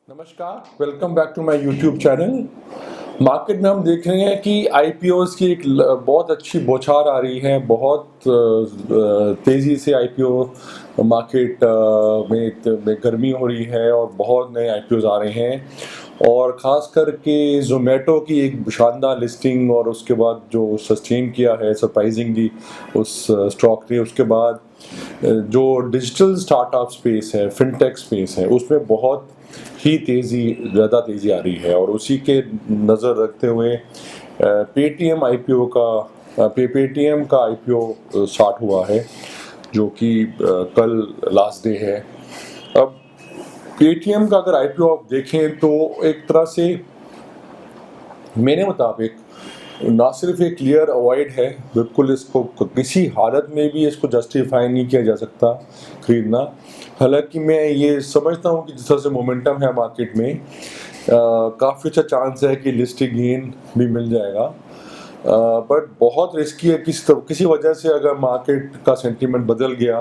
नमस्कार, welcome back to my YouTube channel. Market में हम देख रहे हैं कि आईपीओज़ की एक बहुत अच्छी बौछार आ रही है। बहुत तेज़ी से आईपीओ मार्केट में गर्मी हो रही है और बहुत नए आईपीओज़ आ रहे हैं। और ख़ास करके ज़ोमैटो की एक शानदार लिस्टिंग और उसके बाद जो सस्टेन किया है सरप्राइजिंगली उस स्टॉक ने, उसके बाद जो डिजिटल स्टार्टअप स्पेस है, फिनटेक स्पेस है, उसमें बहुत ही ज़्यादा तेज़ी आ रही है। और उसी के नज़र रखते हुए पेटीएम का आईपीओ स्टार्ट हुआ है, जो कि कल लास्ट डे है। अब पेटीएम का अगर आईपीओ आप देखें तो एक तरह से मेरे मुताबिक ना सिर्फ एक क्लियर अवॉइड है, बिल्कुल इसको किसी हालत में भी इसको जस्टिफाई नहीं किया जा सकता खरीदना। हालांकि मैं ये समझता हूँ कि जिस तरह से मोमेंटम है मार्केट में, काफ़ी अच्छा चांस है कि लिस्टिंग गेन भी मिल जाएगा। बट बहुत रिस्की है, किसी वजह से अगर मार्केट का सेंटीमेंट बदल गया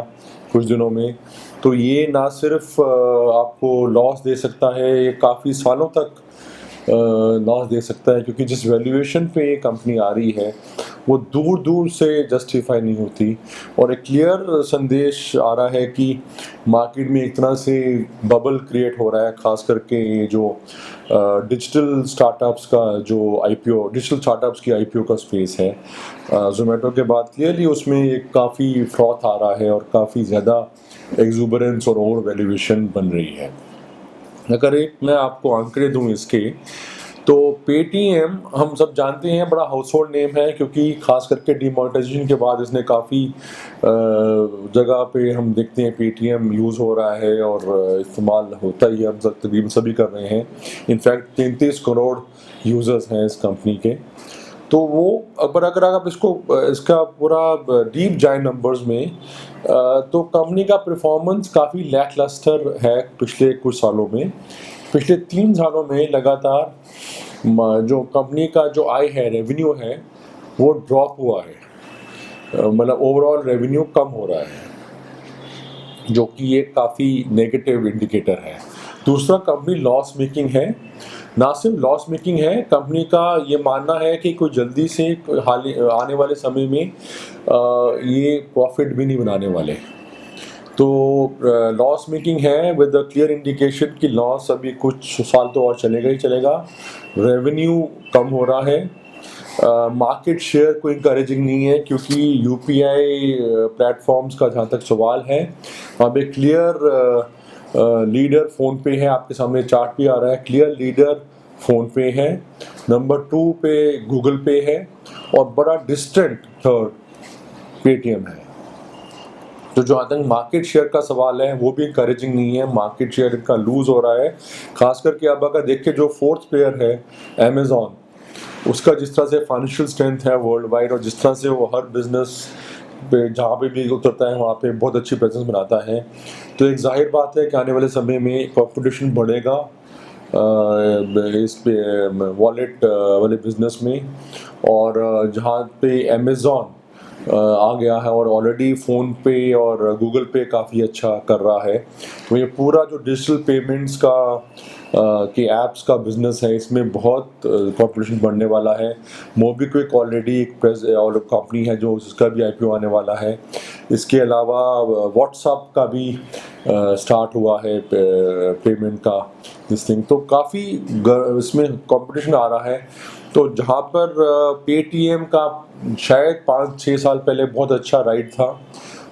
कुछ दिनों में, तो ये ना सिर्फ आपको लॉस दे सकता है, ये काफ़ी सालों तक लॉस दे सकता है, क्योंकि जिस वैल्यूएशन पे ये कंपनी आ रही है वो दूर दूर से जस्टिफाई नहीं होती। और एक क्लियर संदेश आ रहा है कि मार्केट में एक तरह से बबल क्रिएट हो रहा है, खास करके ये जो डिजिटल स्टार्टअप्स की आईपीओ का स्पेस है। ज़ोमैटो के बाद क्लियरली उसमें एक काफ़ी फ्रॉथ आ रहा है और काफ़ी ज़्यादा एग्जूबरेंस और ओवर वैल्यूएशन बन रही है। अगर एक मैं आपको आंकड़े दूं इसके, तो पेटीएम हम सब जानते हैं बड़ा हाउस होल्ड नेम है, क्योंकि खास करके डिमोनेटाइजेशन के बाद इसने काफ़ी जगह पे हम देखते हैं पेटीएम यूज़ हो रहा है और इस्तेमाल होता ही है, हम सब तकरीबन सभी कर रहे हैं। इनफैक्ट 33 करोड़ यूज़र्स हैं इस कंपनी के। तो वो अगर आप इसका पूरा डीप जाए नंबर्स में, तो कंपनी का परफॉर्मेंस काफ़ी लैकलस्टर है पिछले कुछ सालों में। पिछले 3 सालों में लगातार जो कंपनी का जो आय है, रेवेन्यू है, वो ड्रॉप हुआ है। मतलब ओवरऑल रेवेन्यू कम हो रहा है, जो कि एक काफ़ी नेगेटिव इंडिकेटर है। दूसरा, कंपनी लॉस मेकिंग है। ना सिर्फ लॉस मेकिंग है, कंपनी का ये मानना है कि कोई जल्दी से आने वाले समय में ये प्रॉफिट भी नहीं बनाने वाले। तो लॉस मेकिंग है विद द क्लियर इंडिकेशन कि लॉस अभी कुछ साल तो और चलेगा ही चलेगा। रेवेन्यू कम हो रहा है। मार्केट शेयर कोई इंकरेजिंग नहीं है, क्योंकि यूपीआई प्लेटफॉर्म्स का जहाँ तक सवाल है, वहाँ पे क्लियर लीडर फ़ोन पे है। आपके सामने चार्ट भी आ रहा है, क्लियर लीडर फ़ोन पे है, नंबर 2 पे गूगल पे है, और बड़ा डिस्टेंट थर्ड पेटीएम है। तो जहाँ तक मार्केट शेयर का सवाल है, वो भी इंकरेजिंग नहीं है। मार्केट शेयर इनका लूज़ हो रहा है। खास करके आप अगर देखें, जो फोर्थ प्लेयर है अमेज़ॉन, उसका जिस तरह से फाइनेंशियल स्ट्रेंथ है वर्ल्ड वाइड, और जिस तरह से वो हर बिजनेस पे जहाँ पे भी उतरता है वहाँ पे बहुत अच्छी प्रेजेंस बनाता है, तो एक जाहिर बात है कि आने वाले समय में कंपटीशन बढ़ेगा इस पे वॉलेट वाले बिजनेस में। और जहाँ पे अमेज़ॉन आ गया है और ऑलरेडी फ़ोन पे और गूगल पे काफ़ी अच्छा कर रहा है, तो ये पूरा जो डिजिटल पेमेंट्स के ऐप्स का बिज़नेस है, इसमें बहुत कंपटीशन बढ़ने वाला है। मोबीक्विक ऑलरेडी एक कंपनी है जो जिसका भी आईपीओ आने वाला है। इसके अलावा व्हाट्सएप का भी स्टार्ट हुआ है पेमेंट का थिंग, तो काफ़ी इसमें कंपटीशन आ रहा है। तो जहाँ पर पेटीएम का शायद 5-6 साल पहले बहुत अच्छा राइड था,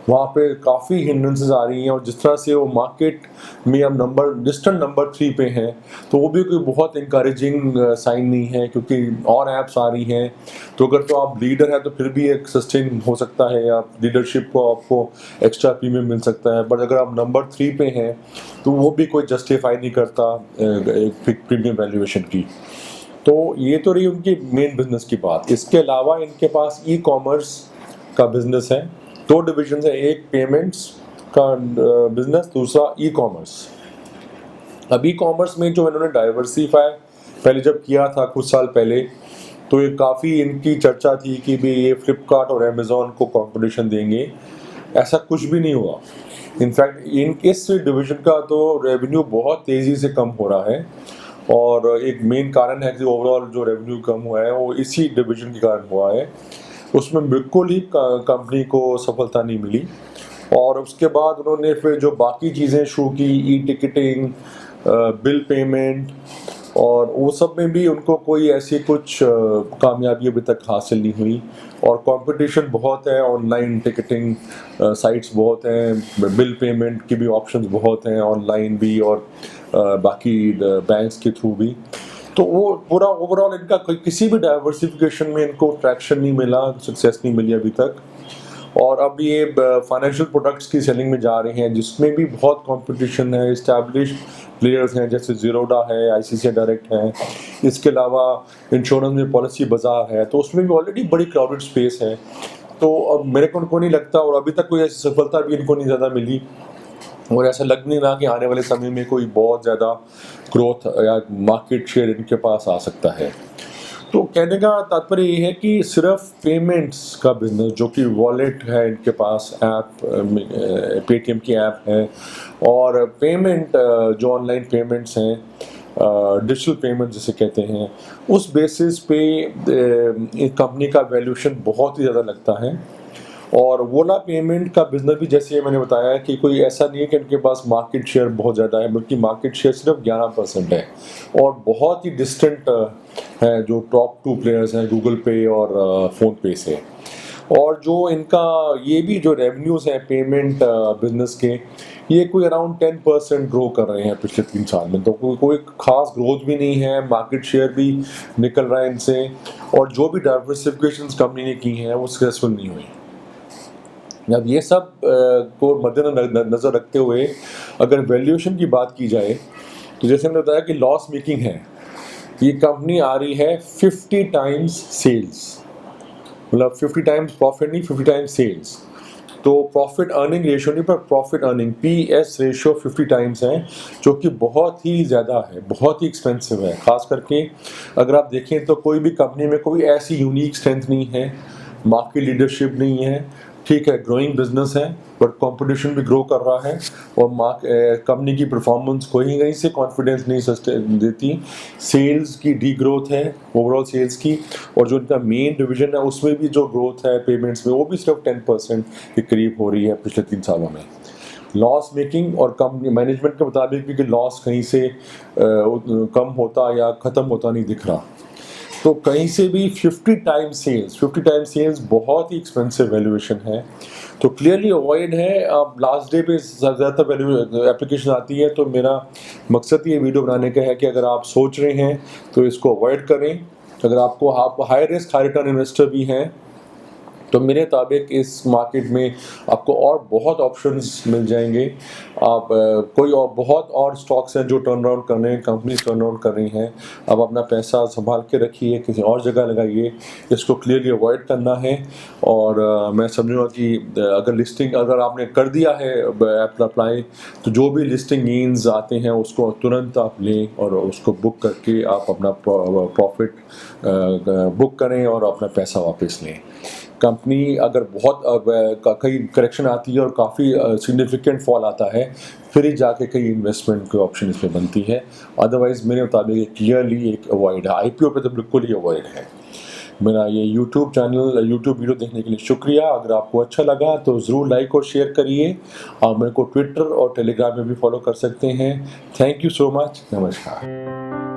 वहाँ पे काफ़ी हिंड्रेंसेस आ रही हैं। और जिस तरह से वो मार्केट में अब डिस्टेंट नंबर 3 पे हैं, तो वो भी कोई बहुत इंकरेजिंग साइन नहीं है, क्योंकि और ऐप्स आ रही हैं। तो अगर तो आप लीडर हैं तो फिर भी एक सस्टेन हो सकता है, या लीडरशिप को आपको एक्स्ट्रा प्रीमियम मिल सकता है। बट अगर आप नंबर 3 पे हैं, तो वो भी कोई जस्टिफाई नहीं करता एक प्रीमियम वैल्यूएशन की। तो ये तो रही उनकी मेन बिजनेस की बात। इसके अलावा इनके पास ई कॉमर्स का बिजनेस है। 2 डिविजन है, एक पेमेंट्स का बिजनेस, दूसरा ई कॉमर्स। अब ई कॉमर्स में जो इन्होंने डाइवर्सिफाई पहले जब किया था कुछ साल पहले, तो ये काफ़ी इनकी चर्चा थी कि भी ये फ्लिपकार्ट और अमेज़ॉन को कंपटीशन देंगे। ऐसा कुछ भी नहीं हुआ। इनफैक्ट इस डिवीज़न का तो रेवेन्यू बहुत तेज़ी से कम हो रहा है और एक मेन कारण है कि ओवरऑल जो रेवेन्यू कम हुआ है वो इसी डिवीज़न के कारण हुआ है। उसमें बिल्कुल ही कंपनी को सफलता नहीं मिली और उसके बाद उन्होंने फिर जो बाकी चीज़ें शुरू की, ई-टिकटिंग, बिल पेमेंट और वो सब में भी उनको कोई ऐसी कुछ कामयाबी अभी तक हासिल नहीं हुई और कंपटीशन बहुत है, ऑनलाइन टिकटिंग साइट्स बहुत हैं, बिल पेमेंट की भी ऑप्शंस बहुत हैं ऑनलाइन भी और बाकी बैंक्स के थ्रू भी। तो वो पूरा ओवरऑल इनका किसी भी डाइवर्सिफिकेशन में इनको ट्रैक्शन नहीं मिला, सक्सेस नहीं मिली अभी तक और अब ये फाइनेंशियल प्रोडक्ट्स की सेलिंग में जा रहे हैं जिसमें भी बहुत कंपटीशन है। इस्टेब्लिश्ड प्लेयर्स हैं जैसे ज़ीरोडा है, आईसीआईसीआई डायरेक्ट है, इसके अलावा इंश्योरेंस में पॉलिसी बाजार है, तो उसमें भी ऑलरेडी बड़ी क्राउडेड स्पेस है। तो अब मेरे को उनको नहीं लगता और अभी तक कोई ऐसी सफलता भी इनको नहीं ज़्यादा मिली और ऐसा लग नहीं रहा कि आने वाले समय में कोई बहुत ज़्यादा ग्रोथ या मार्केट शेयर इनके पास आ सकता है। तो कहने का तात्पर्य ये है कि सिर्फ पेमेंट्स का बिजनेस जो कि वॉलेट है इनके पास, ऐप पेटीएम की ऐप है और पेमेंट जो ऑनलाइन पेमेंट्स हैं, डिजिटल पेमेंट जिसे कहते हैं, उस बेसिस पे कंपनी का वैल्यूएशन बहुत ही ज़्यादा लगता है। और वोला पेमेंट का बिजनेस भी जैसे मैंने बताया कि कोई ऐसा नहीं है कि इनके पास मार्केट शेयर बहुत ज़्यादा है, बल्कि मार्केट शेयर सिर्फ 11% है और बहुत ही डिस्टेंट है जो टॉप 2 प्लेयर्स हैं गूगल पे और फ़ोन पे से। और जो इनका ये भी जो रेवेन्यूज़ हैं पेमेंट बिजनेस के, ये कोई अराउंड 10% ग्रो कर रहे हैं पिछले 3 साल में। तो कोई खास ग्रोथ भी नहीं है, मार्केट शेयर भी निकल रहा है इनसे और जो भी डाइवर्सिफिकेशंस कंपनी ने की हैं वो सक्सेसफुल नहीं हुई। अब ये सब को मद्देनज़र रखते हुए अगर वैल्यूएशन की बात की जाए तो जैसे मैंने बताया कि लॉस मेकिंग है, ये कंपनी आ रही है 50 टाइम्स सेल्स, मतलब 50 टाइम्स प्रॉफिट नहीं, 50 टाइम्स सेल्स। तो प्रॉफिट अर्निंग रेशियो नहीं पर profit earning PS ratio 50 times है जो कि बहुत ही ज़्यादा है, बहुत ही एक्सपेंसिव है। खास करके अगर आप देखें तो कोई भी कंपनी में कोई ऐसी यूनिक स्ट्रेंथ नहीं है, मार्केट लीडरशिप नहीं है, ठीक है ग्रोइंग बिजनेस है बट कंपटीशन भी ग्रो कर रहा है और कंपनी की परफॉर्मेंस कोई कहीं से कॉन्फिडेंस नहीं सस्टेन देती। सेल्स की डी ग्रोथ है ओवरऑल सेल्स की और जो इनका मेन डिवीजन है उसमें भी जो ग्रोथ है पेमेंट्स में वो भी सिर्फ 10% के करीब हो रही है पिछले 3 सालों में। लॉस मेकिंग और कंपनी मैनेजमेंट के मुताबिक भी कि लॉस कहीं से कम होता या ख़त्म होता नहीं दिख रहा। तो कहीं से भी 50 टाइम्स सेल्स बहुत ही एक्सपेंसिव वैल्यूएशन है, तो क्लियरली अवॉइड है। अब लास्ट डे पे ज़्यादातर वैल्यू एप्लीकेशन आती है, तो मेरा मकसद ये वीडियो बनाने का है कि अगर आप सोच रहे हैं तो इसको अवॉइड करें। अगर आप high risk high return investor भी हैं तो मेरे मुताबिक इस मार्केट में आपको और बहुत ऑप्शंस मिल जाएंगे। आप कोई और बहुत और स्टॉक्स हैं जो टर्न अराउंड कर रहे हैं, कंपनीज टर्न अराउंड कर रही हैं। आप अपना पैसा संभाल के रखिए, किसी और जगह लगाइए, इसको क्लियरली अवॉइड करना है। और मैं समझूंगा कि अगर आपने कर दिया है ऐप अप्लाई, तो जो भी लिस्टिंग गेन्स आते हैं उसको तुरंत आप लें और उसको बुक करके आप अपना प्रॉफिट बुक करें और अपना पैसा वापस लें। कंपनी अगर बहुत कई करेक्शन आती है और काफ़ी सिग्निफिकेंट फॉल आता है, फिर ही जाके कई इन्वेस्टमेंट की ऑप्शन इसमें बनती है। अदरवाइज़ मेरे मुताबिक क्लियरली एक अवॉइड है, आईपीओ पे तो बिल्कुल ही अवॉइड है। मेरा ये यूट्यूब वीडियो देखने के लिए शुक्रिया। अगर आपको अच्छा लगा तो ज़रूर लाइक और शेयर करिए। आप मेरे को ट्विटर और टेलीग्राम में भी फॉलो कर सकते हैं। Thank you so much. नमस्कार।